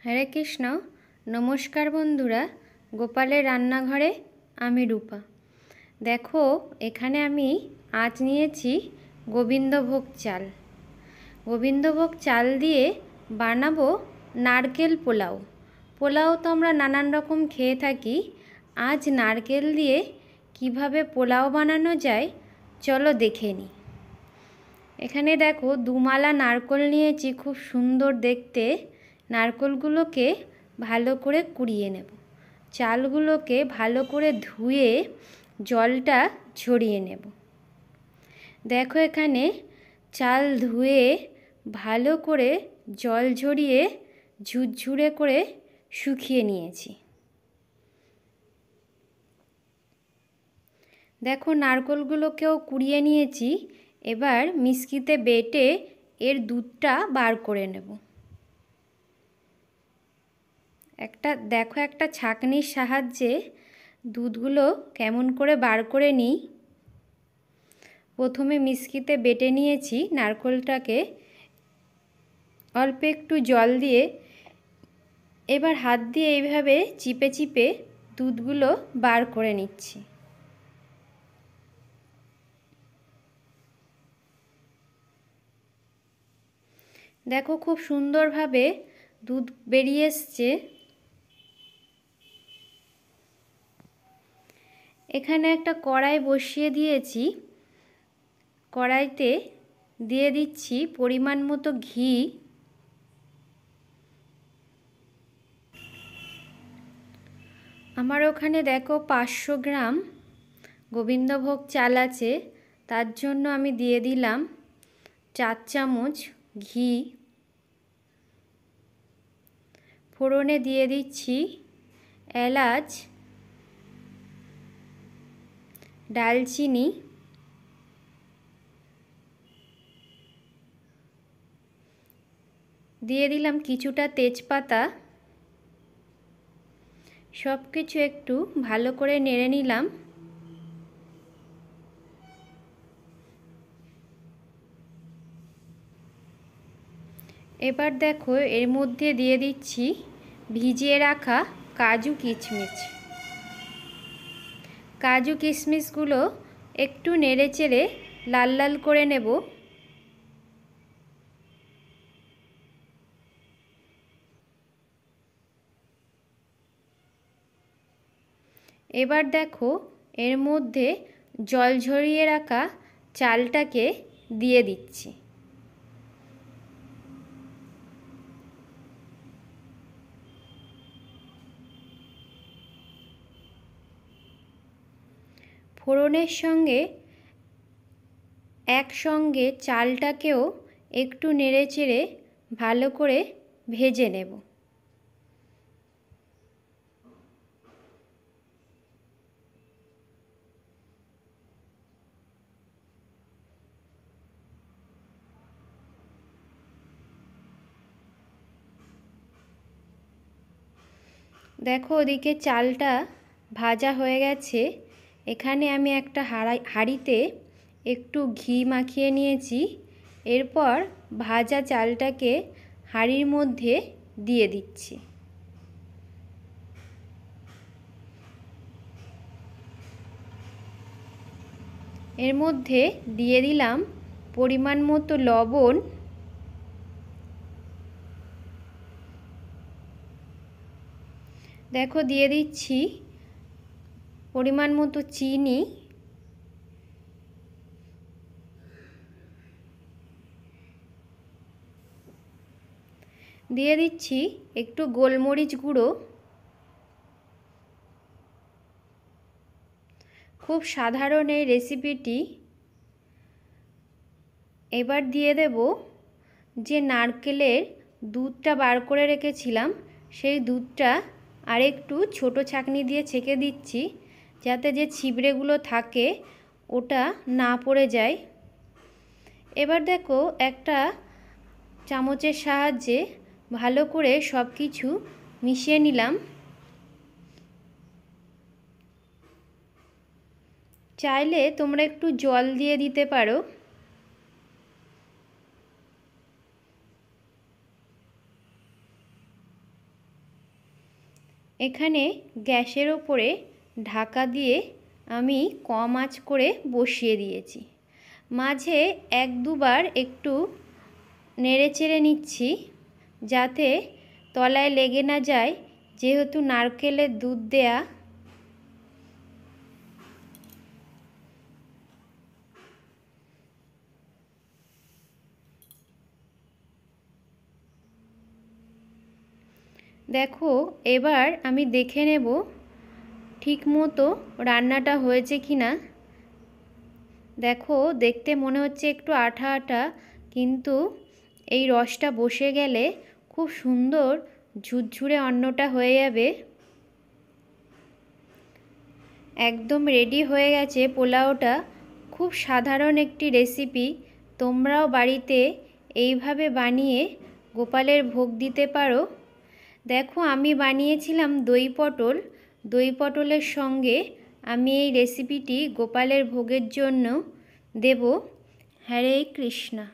हरे कृष्ण। नमस्कार बंधुरा, गोपालेर रान्नाघरे आमी रूपा। देखो एखाने आमी आज नियेछि गोविंदभोग चाल। गोविंदभोग चाल दिए बानाबो नारकेल पोलाओ। पोलाओ तो आमरा नानान रकम खेये थाकी। आज नारकेल दिए किभाबे पोलाओ बानानो जाय चलो देखे नि। एखाने देखो दुमाला नारकेल नियेछि, खूब सुंदर देखते। नारकेलगुलोके भालो करे कुड़िए नेब। चालगुलोके भालो करे धुए जलटा झरिए नेब। देखो एखाने चाल धुए भालो करे जल झरिए झुरझुरे करे शुकिए निएछि। देखो नारकेलगुलोकेও कुड़िए निएछि। एबार मिक्सिते बेटे एर दूधटा बार करे नेब। देखो एक छाकनिर साहाज्ये दूधगुलो केमन करे बार करे निई। प्रथमे मिक्सिते बेटे निएछि नारकेलटाके अल्प एकटू जल दिए। एबार हाथ दिए एइभाबे चिपे चिपे दूधगुलो बार करे निচ্ছি। देखो खूब सुंदर भावे दूध बेरिये एसेছে। एखाने एक कड़ाई बसिए दिएछि। कड़ाईते दिए दिচ্ছি परिमाण मतो घी। आमार ओखाने देखो 500 ग्राम गोविंदभोग चाल आछे, तार जोन्नो आमी दिए दिलाम 4 चामच घी। फोड़ने दिए दिচ্ছি एलाच, दालचीनी, दिए दिलाम किछुटा तेजपाता। सबकिछु एकटू भालो करे नेड़े निलाम। एबार देखो एर मध्य दिए दिচ্ছি भिजिए राखा काजू किशमिश। काजू किशमिशगुलो एकटू नेड़े चेड़े लाल लाल करे नेब। एबार देखो एर मध्य जल झरिए राखा चालटाके दिए दिচ্ছি। फोड़নের संगे एक संगे चालटाकेও एकटू नेड़े चेड़े भालो करे भेजे नेब। देखो ओदिके चालटा भाजा हये गेछे। एखाने आमी एकटा हाड़ीते एकटू घी माखिए निएछि। एरपर भाजा चालटाके हाड़ीर मध्य दिए दिচ্ছি। एर मध्य दिए दिलाम परिमाण मतो लवण। देखो दिए दिচ্ছি परिमाण मतो चीनी। दिए दिচ্ছি एकटू गोलमरिच गुड़ो। खूब साधारण এই রেসিপিটি। এবার দিয়ে দেব যে নারকেলের দুধটা বার করে রেখেছিলাম সেই দুধটা আরেকটু ছোট ছাঁকনি দিয়ে ছেঁকে দিচ্ছি, যাতে যে ছিবড়েগুলো থাকে ওটা না পড়ে যায়। এবার দেখো একটা চামচের সাহায্যে ভালো করে সব কিছু মিশিয়ে নিলাম। চাইলে তোমরা একটু জল দিয়ে দিতে পারো। এখানে গ্যাসের ওপরে ঢাকা দিয়ে আমি কম আঁচ করে বসিয়ে দিয়েছি। মাঝে এক দুবার একটু নেড়েচেড়ে নিচ্ছি যাতে তলায় লেগে না যায়, যেহেতু নারকেলের দুধ দেয়া। দেখো, এবার আমি দেখে নেব ঠিক মতো রান্নাটা হয়েছে কি না। দেখো, দেখতে মনে হচ্ছে একটু আঠা আঠা, কিন্তু এই রসটা বসে গেলে খুব সুন্দর ঝুরঝুরে অন্নটা হয়ে যাবে। একদম রেডি হয়ে গেছে পোলাওটা। খুব সাধারণ একটি রেসিপি, তোমরাও বাড়িতে এইভাবে বানিয়ে গোপালের ভোগ দিতে পারো। দেখো, আমি বানিয়েছিলাম দই পটল। দই পটলের সঙ্গে আমি এই রেসিপিটি গোপালের ভোগের জন্য দেব। হরে কৃষ্ণা।